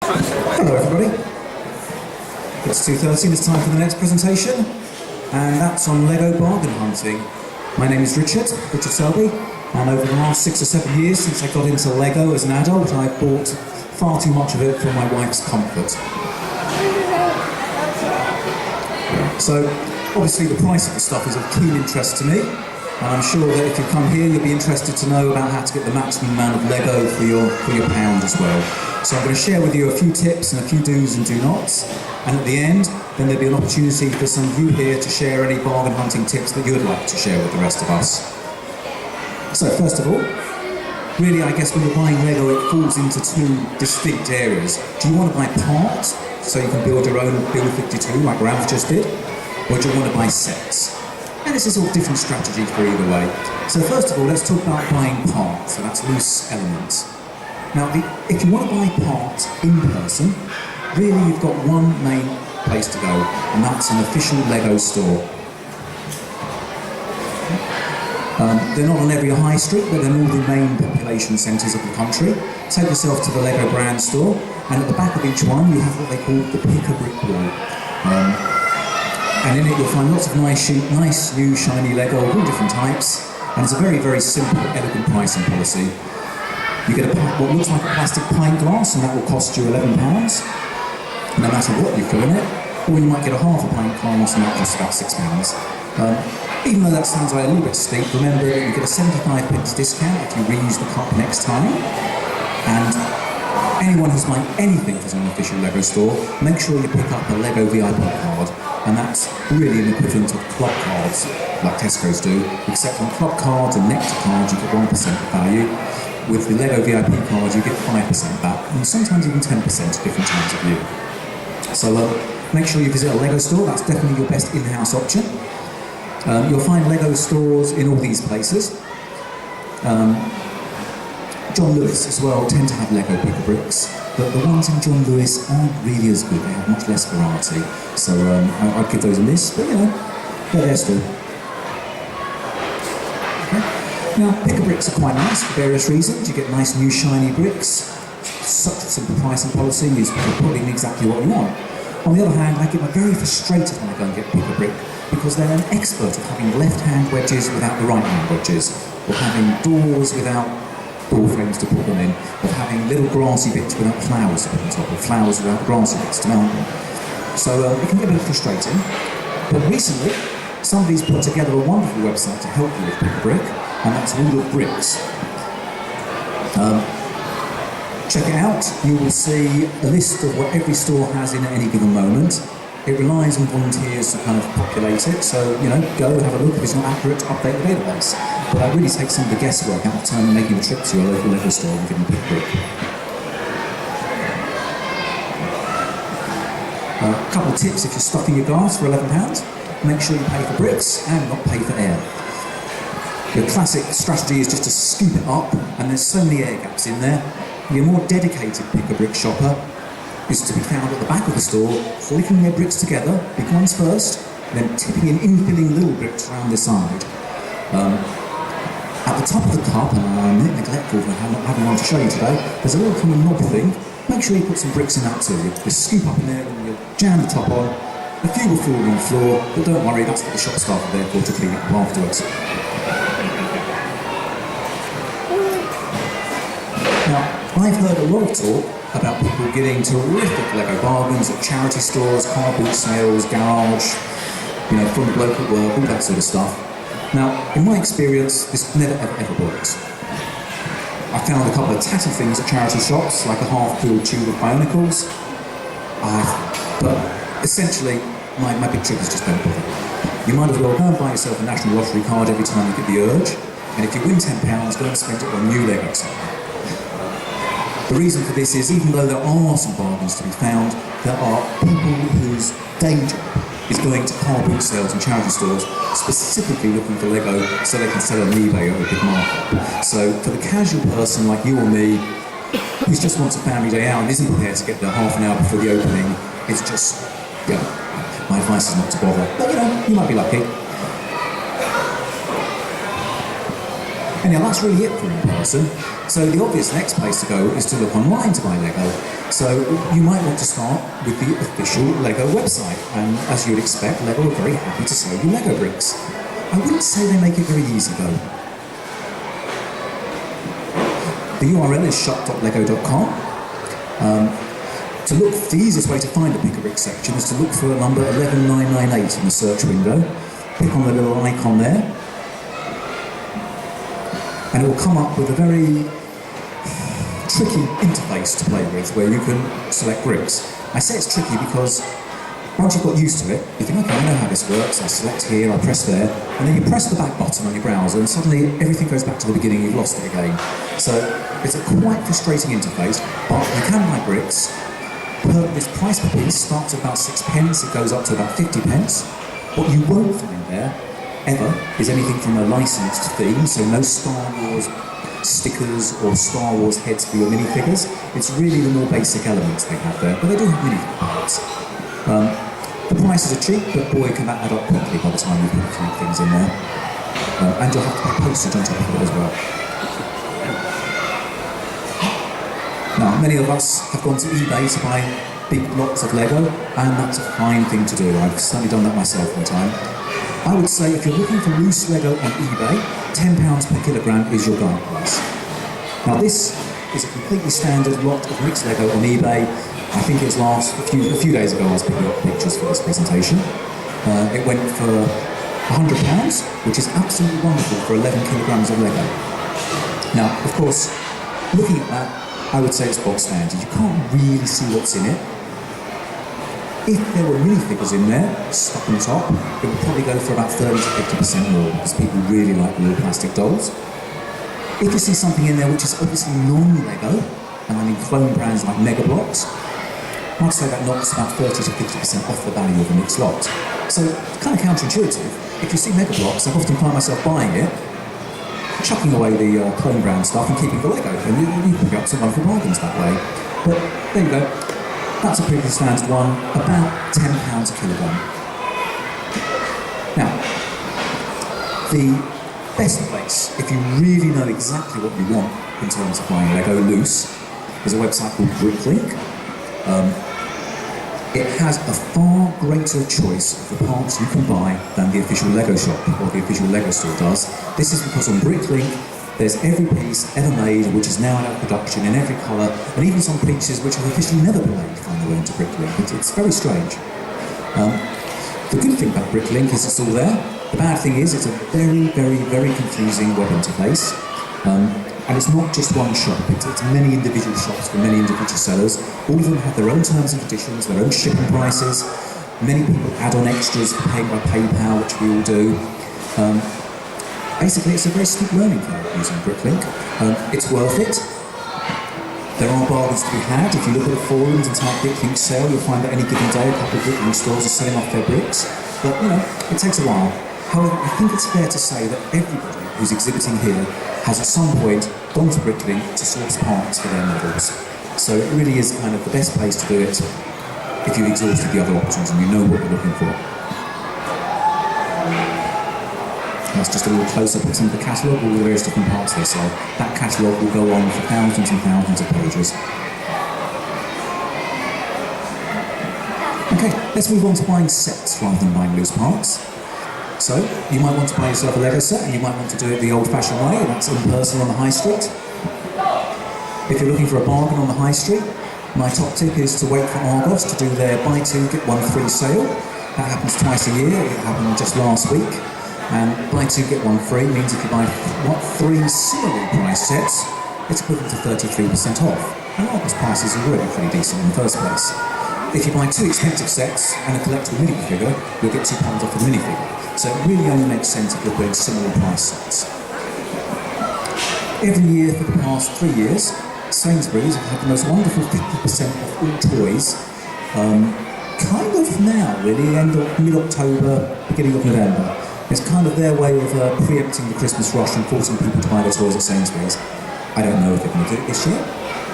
Hello everybody. It's 2:30 and it's time for the next presentation, and that's on Lego bargain hunting. My name is Richard Selby, and over the last 6 or 7 years since I got into Lego as an adult, I've bought far too much of it for my wife's comfort. So obviously the price of the stuff is of keen interest to me, and I'm sure that if you come here you'll be interested to know about how to get the maximum amount of Lego for your pound as well. So I'm going to share with you a few tips and a few do's and do nots, and at the end then there'll be an opportunity for some of you here to share any bargain hunting tips that you would like to share with the rest of us. So first of all, really I guess when you're buying Lego it falls into two distinct areas. Do you want to buy parts so you can build your own Build 52 like Ralph just did, or do you want to buy sets? And this is all different strategy for either way. So first of all, let's talk about buying parts, so that's loose elements. Now, if you want to buy parts in person, really you've got one main place to go, and that's an official Lego store. They're not on every high street, but they're in all the main population centres of the country. Take yourself to the Lego brand store, and at the back of each one you have what they call the pick-a-brick wall. And in it you'll find lots of nice new shiny Lego of all different types, and it's a very, very simple, elegant pricing policy. You get what looks like a plastic pint glass, and that will cost you £11, no matter what you fill in it, or you might get a half a pint glass and that costs about £6. Even though that sounds like a little bit steep, remember that you get a 75p discount if you reuse the cup next time, and anyone who's buying anything from an official Lego store, make sure you pick up a Lego VIP card, and that's really an equivalent of club cards, like Tesco's do, except on club cards and Nectar cards you get 1% value. With the Lego VIP card you get 5% back, and sometimes even 10% at different times of year. So make sure you visit a Lego store, that's definitely your best in-house option. You'll find Lego stores in all these places. John Lewis as well tend to have Lego pick-a-bricks, but the ones in John Lewis aren't really as good, they have much less variety. So I'd give those a miss, but you know, they're there still. Okay. Now, pick-a-bricks are quite nice for various reasons. You get nice new shiny bricks, such a simple pricing policy, you put in exactly what you want. On the other hand, I get very frustrated when I go and get pick-a-brick, because they're an expert at having left-hand wedges without the right-hand wedges, or having doors without door frames to put them in, of having little grassy bits without flowers to put on top, or flowers without grassy bits to mount them. So it can get a bit frustrating. But recently, somebody's put together a wonderful website to help you with pick-a-brick, and that's Wheel of Bricks. Check it out, you will see a list of what every store has in at any given moment. It relies on volunteers to kind of populate it, so you know, go have a look. If it's not accurate, update the database. But that really takes some of the guesswork out of time making a trip to your local Lego store and getting a pick-a-brick. A couple of tips if you're stuffing your glass for £11. Make sure you pay for bricks and not pay for air. The classic strategy is just to scoop it up, and there's so many air gaps in there. Your more dedicated pick-a-brick shopper is to be found at the back of the store, flicking their bricks together, big ones first, then tipping and infilling little bricks around the side. At the top of the cup, and I'm a bit neglectful for not having one to show you today, there's a little kind of knob thing. Make sure you put some bricks in that too. You scoop up in there and you jam the top on. A few will fall on the floor, but don't worry, that's what the shop staff are there for, to clean it up afterwards. Now, I've heard a lot of talk about people getting terrific Lego bargains at charity stores, car boot sales, garage, you know, from the bloke at work, all that sort of stuff. Now, in my experience, this never ever works. I found a couple of tatty things at charity shops, like a half-filled tube of Bionicles, but essentially, my big trick is just don't bother. You might as well go and buy yourself a National Lottery card every time you get the urge, and if you win £10, go and spend it on new Lego set. The reason for this is, even though there are some bargains to be found, there are people whose day job is going to car boot sales and charity stores, specifically looking for Lego so they can sell on eBay at a big markup. So for the casual person like you or me, who just wants a family day out and isn't prepared to get there half an hour before the opening, it's just, yeah, my advice is not to bother. But you know, you might be lucky. Anyhow, that's really it for in person. So the obvious next place to go is to look online to buy Lego. So you might want to start with the official LEGO website, and as you'd expect, LEGO are very happy to sell you LEGO bricks. I wouldn't say they make it very easy though. The URL is shop.lego.com. The easiest way to find the Pick a Brick section is to look for number 11998 in the search window. Click on the little icon there, and it will come up with a very tricky interface to play with, where you can select bricks. I say it's tricky because once you've got used to it, you think, okay, I know how this works. I select here, I press there, and then you press the back button on your browser, and suddenly everything goes back to the beginning. You've lost it again. So it's a quite frustrating interface, but you can buy bricks. This price per piece starts at about 6 pence. It goes up to about 50 pence. What you won't find there ever is anything from a licensed theme, so no Star Wars stickers or Star Wars heads for your minifigures. It's really the more basic elements they have there, but they do have minifigure parts. The prices are cheap, but boy, can that add up quickly by the time you put a few things in there. And you'll have to pay postage on top of it as well. Now, many of us have gone to eBay to buy big lots of Lego, and that's a fine thing to do. I've certainly done that myself one time. I would say if you're looking for loose Lego on eBay, £10 per kilogram is your guide price. Now this is a completely standard lot of mixed Lego on eBay. I think it was a few days ago I was picking up pictures for this presentation. It went for £100, which is absolutely wonderful for 11 kilograms of Lego. Now, of course, looking at that, I would say it's bog standard. You can't really see what's in it. If there were minifigures in there, stuck on top, it would probably go for about 30 to 50% more, because people really like little plastic dolls. If you see something in there which is obviously non-Lego, and I mean clone brands like Mega Bloks, I'd say that knocks about 30 to 50% off the value of the mixed lot. So it's kind of counterintuitive. If you see Mega Bloks, I've often found myself buying it, chucking away the clone brand stuff and keeping the Lego, and you can get some wonderful bargains that way. But there you go. That's a pretty standard one, about £10 a kilogram. Now, the best place, if you really know exactly what you want in terms of buying Lego loose, is a website called Bricklink. It has a far greater choice of the parts you can buy than the official Lego shop or the official Lego store does. This is because on Bricklink, there's every piece ever made which is now out of production in every colour, and even some pieces which have officially never been made find their way into Bricklink. It's very strange. The good thing about Bricklink is it's all there. The bad thing is it's a very, very, very confusing web interface. And it's not just one shop, it's many individual shops from many individual sellers. All of them have their own terms and conditions, their own shipping prices. Many people add on extras, paying by PayPal, which we all do. Basically, it's a very steep learning curve using Bricklink. It's worth it. There are bargains to be had. If you look at the forums and type Bricklink sale, you'll find that any given day a couple of Bricklink stores are selling off their bricks. But, you know, it takes a while. However, I think it's fair to say that everybody who's exhibiting here has at some point gone to Bricklink to source parts for their models. So it really is kind of the best place to do it if you've exhausted the other options and you know what you're looking for. That's just a little close-up of some of the catalogue, all the various different parts they sell. That catalogue will go on for thousands and thousands of pages. Okay, let's move on to buying sets rather than buying loose parts. So, you might want to buy yourself a Lego set, and you might want to do it the old-fashioned way, and that's in person on the high street. If you're looking for a bargain on the high street, my top tip is to wait for Argos to do their buy two, get one free sale. That happens twice a year. It happened just last week. And buy two, get one free means if you buy three similarly priced sets, it's equivalent to 33% off. And Argos prices are really pretty decent in the first place. If you buy two expensive sets and a collectible minifigure, you'll get £2 off of the minifigure. So it really only makes sense if you're buying similar price sets. Every year for the past 3 years, Sainsbury's have had the most wonderful 50% off all toys. Kind of now, really, end of mid-October, beginning of November. It's kind of their way of preempting the Christmas rush and forcing people to buy their toys at Sainsbury's. I don't know if they're going to do it this year.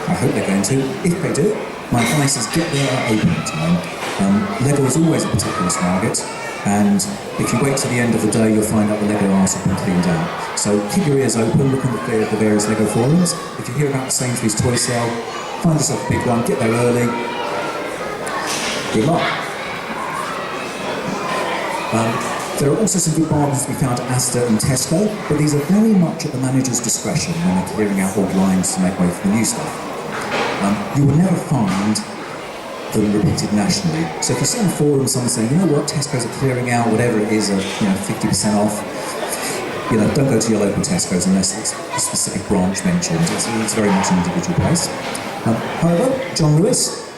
I hope they're going to. If they do, my advice is get there at opening time. Lego is always a particular target, and if you wait till the end of the day, you'll find out the Lego arse have been cleaned out. So keep your ears open, look on the various Lego forums. If you hear about the Sainsbury's toy sale, find yourself a big one, get there early. Good luck. There are also some good bargains to be found at Asda and Tesco, but these are very much at the manager's discretion when they're clearing out old lines to make way for the new stuff. You will never find them repeated nationally. So if you see on the forum someone saying, you know what, Tesco's are clearing out whatever it is, 50% off, don't go to your local Tesco's unless it's a specific branch mentioned. It's very much an individual place. However, John Lewis,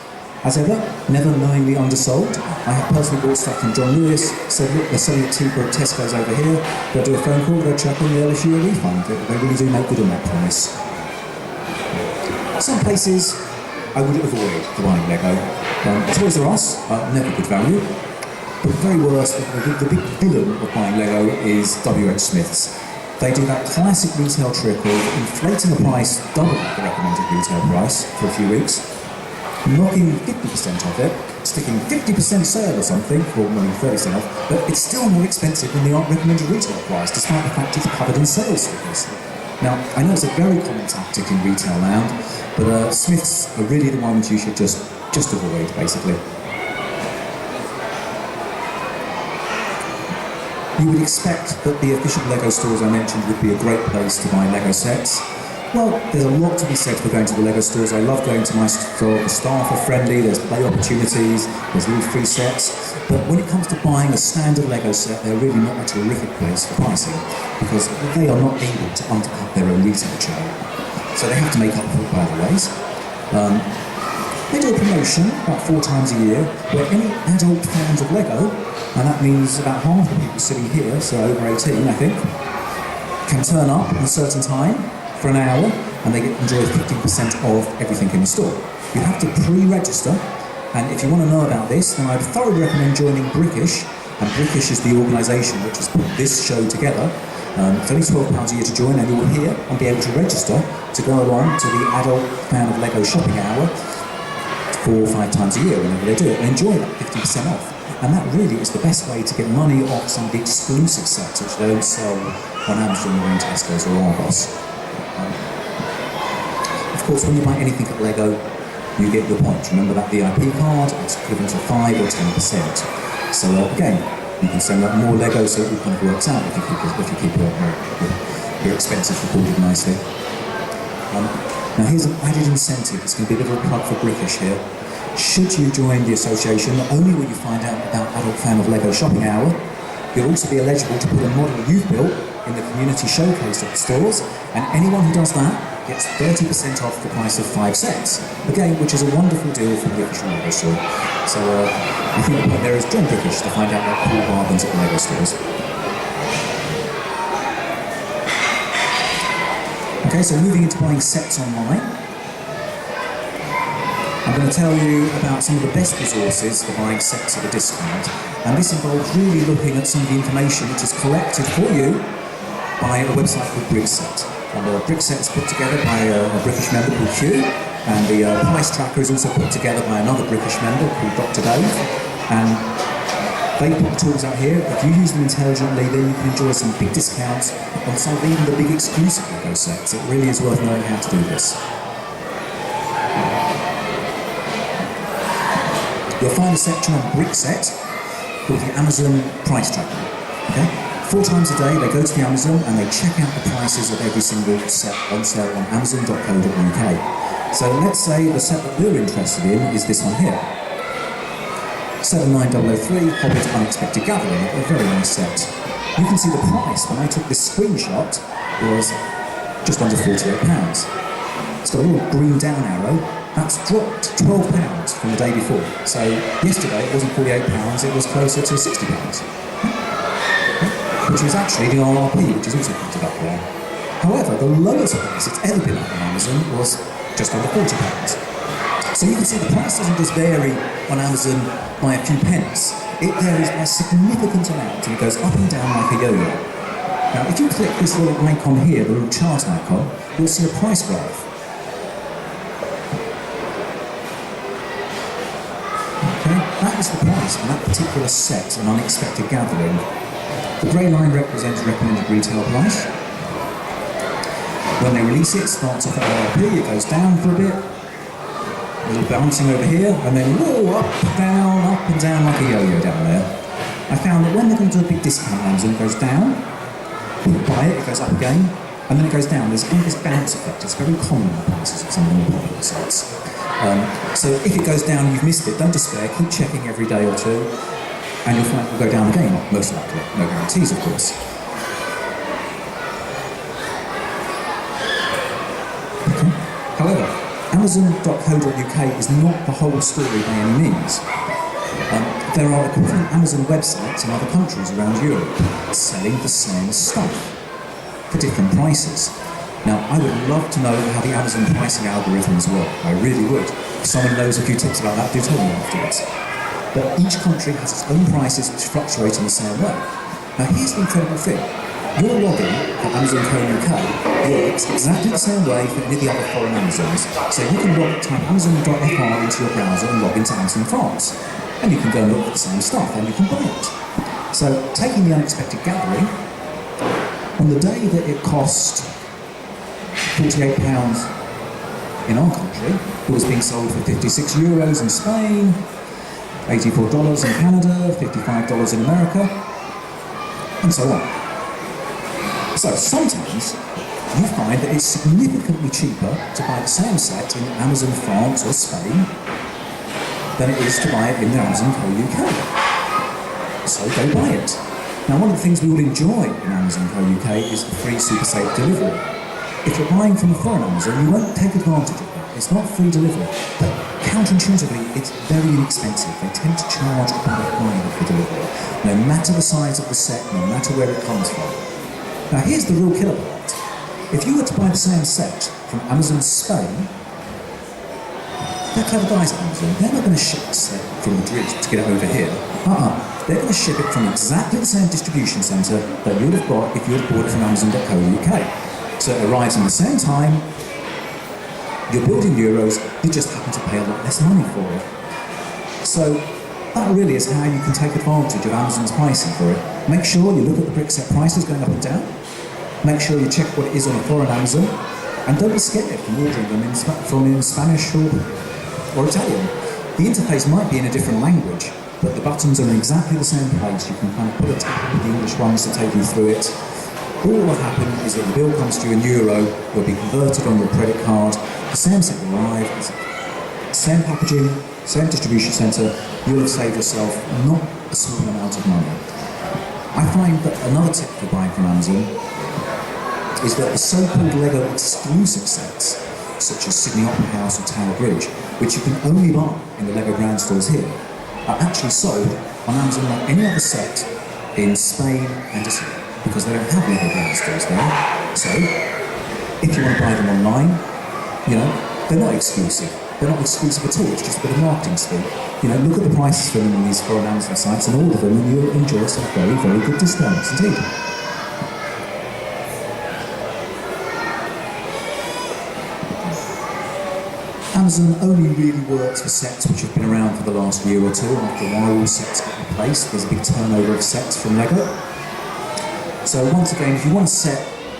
as ever, never knowingly undersold. I have personally bought stuff from John Lewis, said, look, they're selling it cheaper at Tesco's over here. They'll do a phone call, they'll check in, they'll issue a refund. They really do make good on that promise. Some places I would avoid buying Lego. Toys R Us, never good value. But the very worst, the big villain of buying Lego is WH Smith's. They do that classic retail trick of inflating the price double the recommended retail price for a few weeks, knocking 50% off it, sticking 50% sale or something, or maybe 30% off, but it's still more expensive than the recommended retail price, despite the fact it's covered in sales stickers. Now, I know it's a very common tactic in retail land, but Smiths are really the ones you should just avoid, basically. You would expect that the official Lego stores I mentioned would be a great place to buy Lego sets. Well, there's a lot to be said for going to the Lego stores. I love going to my store. The staff are friendly, there's play opportunities, there's little free sets. But when it comes to buying a standard Lego set, they're really not a terrific place for pricing because they are not able to undercut their own retail chain. So they have to make up for it by other ways. They do a promotion about 4 times a year where any adult fans of Lego, and that means about half the people sitting here, so over 18 I think, can turn up at a certain time for an hour and they enjoy 15% of everything in the store. You have to pre-register, and if you want to know about this, then I'd thoroughly recommend joining Brickish, and Brickish is the organisation which has put this show together. It's only £12 a year to join, and you will hear and be able to register to go along to the adult fan of Lego shopping hour 4 or 5 times a year whenever they do it, and enjoy that 50% off. And that really is the best way to get money off some of the exclusive sets which they don't sell on Amazon or in Tesco's or Argos. Of course, when you buy anything at Lego, you get your points. Remember that VIP card, it's equivalent to 5 or 10%. So again, you can send out more Lego so it kind of works out if you keep your expenses recorded nicely. Now here's an added incentive. It's going to be a bit of a plug for Brickish here. Should you join the association, not only will you find out about Adult Fan of Lego Shopping Hour, you'll also be eligible to put a model you've built in the community showcase at the stores, and anyone who does that gets 30% off the price of 5 sets. Again, which is a wonderful deal from the official Lego store. So I think the point there is join Brickish to find out about cool bargains at the Lego stores. Okay, so moving into buying sets online, I'm going to tell you about some of the best resources for buying sets at a discount, and this involves really looking at some of the information which is collected for you by a website called Brickset. And the Brickset is put together by a British member called Hugh, and the price tracker is also put together by another British member called Dr. Dave. And they put the tools out here. If you use them intelligently, then you can enjoy some big discounts on some of even the big exclusive Lego sets. It really is worth knowing how to do this. You'll find a section on Brickset called the Amazon Price Tracker. Okay? 4 times a day they go to the Amazon and they check out the prices of every single set on sale on amazon.co.uk. So let's say the set that we're interested in is this one here. 79003 Hobbit Unexpected Gathering, a very nice set. You can see the price when I took this screenshot was just under £48. It's got a little green down arrow. That's dropped £12 from the day before. So yesterday it wasn't £48, it was closer to £60. Which is actually the RRP, which is also printed up there. However, the lowest price it's ever been up on Amazon was just under £40. So you can see the price doesn't just vary on Amazon by a few pence. It varies by a significant amount, and it goes up and down like a yo-yo. Now, if you click this little icon here, the little chart icon, you'll see a price graph. Okay, that is the price on that particular set, an unexpected gathering. The grey line represents recommended retail price. When they release it, it starts off at RRP, it goes down for a bit, a little bouncing over here, and then whoa, up and down like a yo-yo down there. I found that when they're going to do a big discount on Amazon, it goes down, you buy it, it goes up again, and then it goes down. There's this bounce effect. It's very common in the prices of some of the more popular sites. So if it goes down, you've missed it, don't despair, keep checking every day or two, and you'll find it will go down again, most likely. No guarantees, of course. Okay. However, Amazon.co.uk is not the whole story by any means. There are equivalent Amazon websites in other countries around Europe selling the same stuff for different prices. Now, I would love to know how the Amazon pricing algorithms work. I really would. If someone knows a few tips about that, do tell me afterwards. But each country has its own prices which fluctuate in the same way. Now, here's the incredible thing. Your login for Amazon.co.uk works exactly the same way for any of the other foreign Amazons. So you can type Amazon.fr into your browser and log into Amazon France. And you can go and look at the same stuff and you can buy it. So, taking the unexpected gathering, on the day that it cost £48 in our country, it was being sold for €56 in Spain, $84 in Canada, $55 in America, and so on. So sometimes you find that it's significantly cheaper to buy the same set in Amazon France or Spain than it is to buy it in the Amazon.co.uk. So go buy it. Now, one of the things we all enjoy in Amazon.co.uk is the free super safe delivery. If you're buying from a foreign Amazon, you won't take advantage of that. It's not free delivery. But counterintuitively, it's very inexpensive. They tend to charge about a $5 for delivery, no matter the size of the set, no matter where it comes from. Now, here's the real killer part. If you were to buy the same set from Amazon Spain, they're clever guys at Amazon. They're not going to ship the set from Madrid to get it over here. They're going to ship it from exactly the same distribution centre that you would have bought if you had bought it from Amazon.co.uk. So it arrives in the same time, you're billed in euros, you just happen to pay a lot less money for it. So that really is how you can take advantage of Amazon's pricing for it. Make sure you look at the brick set prices going up and down. Make sure you check what it is on a foreign Amazon. And don't be scared from ordering them in Spanish or Italian. The interface might be in a different language, but the buttons are in exactly the same place. You can kind of put a tap with the English ones to take you through it. All that will happen is that the bill comes to you in euro, will be converted on your credit card, the same set will arrive, same packaging, same distribution centre, you'll have saved yourself not a small amount of money. I find that another tip for buying from Amazon is that the so-called Lego exclusive sets, such as Sydney Opera House or Tower Bridge, which you can only buy in the Lego brand stores here, are actually sold on Amazon like any other set in Spain and Italy, because they don't have Lego brand stores there. So, if you want to buy them online, they're not exclusive. They're not exclusive at all, it's just a bit of marketing speak. Look at the prices for them in these foreign Amazon sites and all of them, and you'll enjoy some very, very good discounts indeed. Amazon only really works for sets which have been around for the last year or two. After a while, all sets get replaced. There's a big turnover of sets from Lego. So once again, if you want a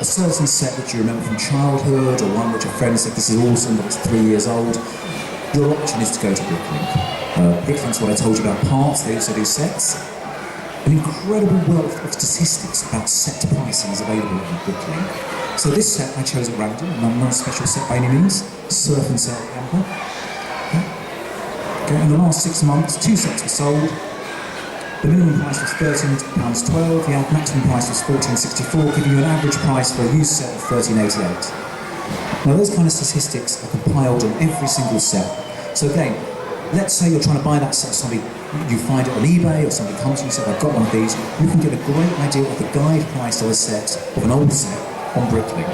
certain set which you remember from childhood, or one which a friend said this is awesome but it's 3 years old, your option is to go to Bricklink. Bricklink's what I told you about parts, they also do sets. An incredible wealth of statistics about set pricing is available on Bricklink. So this set I chose at random, not a special set by any means, Surf and Sail Camper. Okay, in the last 6 months, 2 sets were sold. The minimum price was £13.12, the maximum price was £14.64, giving you an average price for a used set of £13.88. Now those kind of statistics are compiled on every single set. So again, let's say you're trying to buy that set, you find it on eBay, or somebody comes to you and says, I've got one of these, you can get a great idea of the guide price of a set, of an old set, on Bricklink.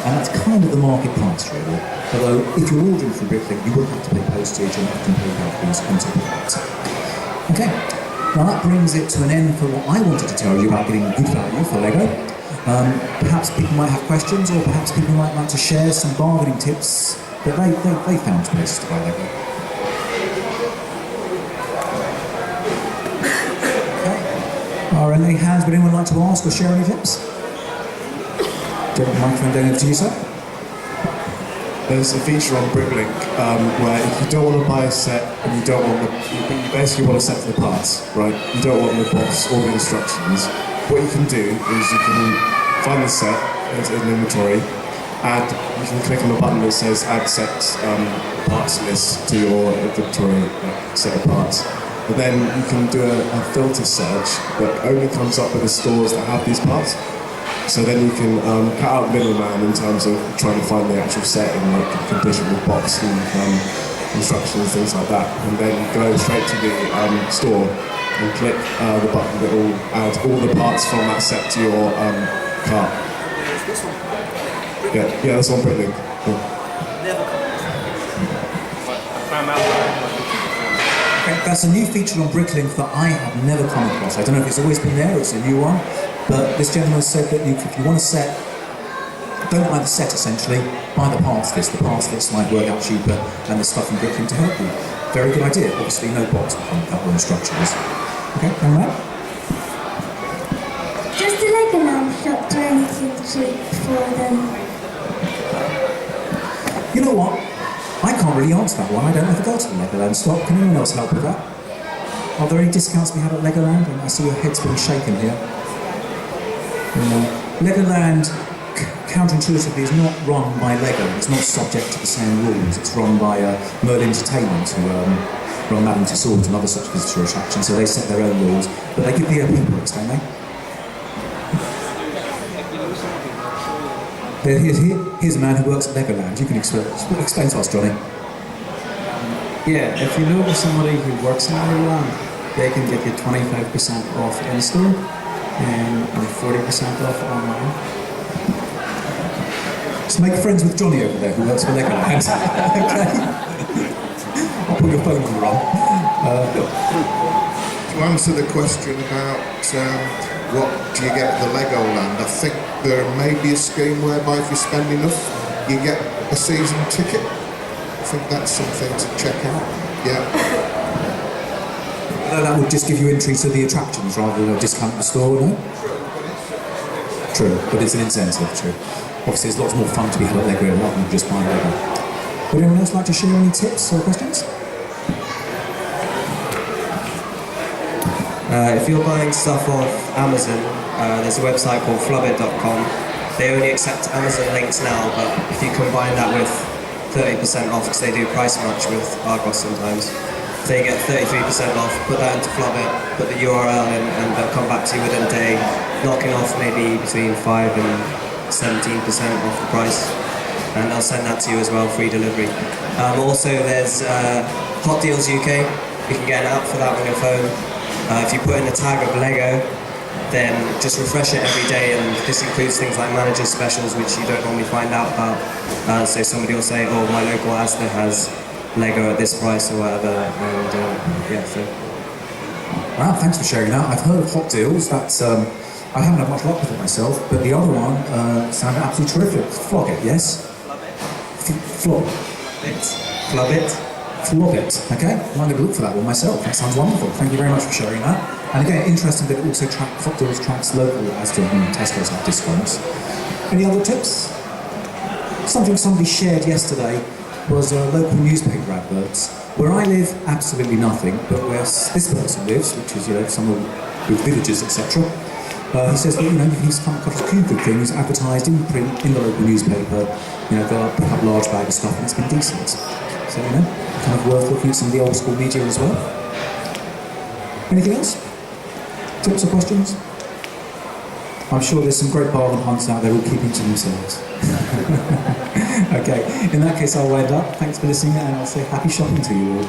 And that's kind of the market price really. Although if you're ordering from Bricklink, you will have to pay postage and often pay fees on top of that. Okay. Now that brings it to an end for what I wanted to tell you about getting good value for Lego. Perhaps people might have questions, or perhaps people might like to share some bargaining tips that they found places to buy Lego. Okay. Are any hands, would anyone like to ask or share any tips? Do you have a microphone down over to you, sir? there's a feature on Bricklink where if you don't want to buy a set and you don't want you basically want a set for the parts, right? You don't want the box or the instructions. What you can do is you can find the set as an inventory, and you can click on the button that says add set parts list to your inventory set of parts. And then you can do a filter search that only comes up with the stores that have these parts. So then you can cut out the middleman in terms of trying to find the actual set in like condition with box and instructions, things like that. And then go straight to the store and click the button that will add all the parts from that set to your cart. Yeah, that's on Bricklink. Okay, that's a new feature on Bricklink that I have never come across. I don't know if it's always been there or it's a new one, but this gentleman said that if you want a set, don't buy the set essentially, buy the parts list. The parts list might work out cheaper and there's stuff in Bricklink to help you. Very good idea. Obviously no box with a couple of instructions. Okay, come on. Does the Legoland shop do anything cheap for them? You know what? I can't really answer that one. I don't ever go to the Legoland stop. Can anyone else help with that? Are there any discounts we have at Legoland? I see your head's being shaken here. Legoland, counterintuitively, is not run by Lego. It's not subject to the same rules. It's run by Merlin Entertainment, who run Madame Tussauds and other such visitor attractions, so they set their own rules. But they give the open books, don't they? Here's a man who works at Legoland. You can explain to us, Johnny. Yeah, if you know of somebody who works in Legoland, they can get you 25% off in-store and 40% off online. Just make friends with Johnny over there who works for Legoland. Okay? I'll put your phone number on. To answer the question about what do you get at the Legoland, I think there may be a scheme whereby if you spend enough, you get a season ticket. I think that's something to check out. Yeah. That would just give you entry to the attractions rather than a discount at the store, no? True, but it's an incentive, true. Obviously there's lots more fun to be had at Legoland rather than just buying Lego. Would anyone else like to share any tips or questions? If you're buying stuff off Amazon, there's a website called flubbit.com. They only accept Amazon links now, but if you combine that with 30% off, because they do price match with Argos sometimes, so you get 33% off, put that into Flubbit, put the URL in, and they'll come back to you within a day, knocking off maybe between 5 and 17% off the price, and they'll send that to you as well, free delivery. Also there's Hot Deals UK. You can get an app for that on your phone. If you put in the tag of Lego, then just refresh it every day, and this includes things like manager specials, which you don't normally find out about. So somebody will say, oh, my local Asda has Lego at this price or whatever, and yeah, so. Wow, thanks for sharing that. I've heard of Hot Deals. That's I haven't had much luck with it myself, but the other one sounded absolutely terrific. Flog it, yes? Flog. Flubbit. Flubbit, okay? I'm going to look for that one myself. That sounds wonderful. Thank you very much for sharing that. And again, interesting that it also Hot Deals tracks local Asda and Tesco's have discounts. Any other tips? Something somebody shared yesterday was local newspaper adverts. Where I live, absolutely nothing, but where this person lives, which is somewhere with villages, etc. He says that he's come across a few good things advertised in print in the local newspaper. They'll pick up large bag of stuff, and it's been decent. So kind of worth looking at some of the old school media as well. Anything else? Tips or questions? I'm sure there's some great bargain hunts out there all keeping to themselves. Okay, in that case I'll wind up. Thanks for listening, and I'll say happy shopping to you all.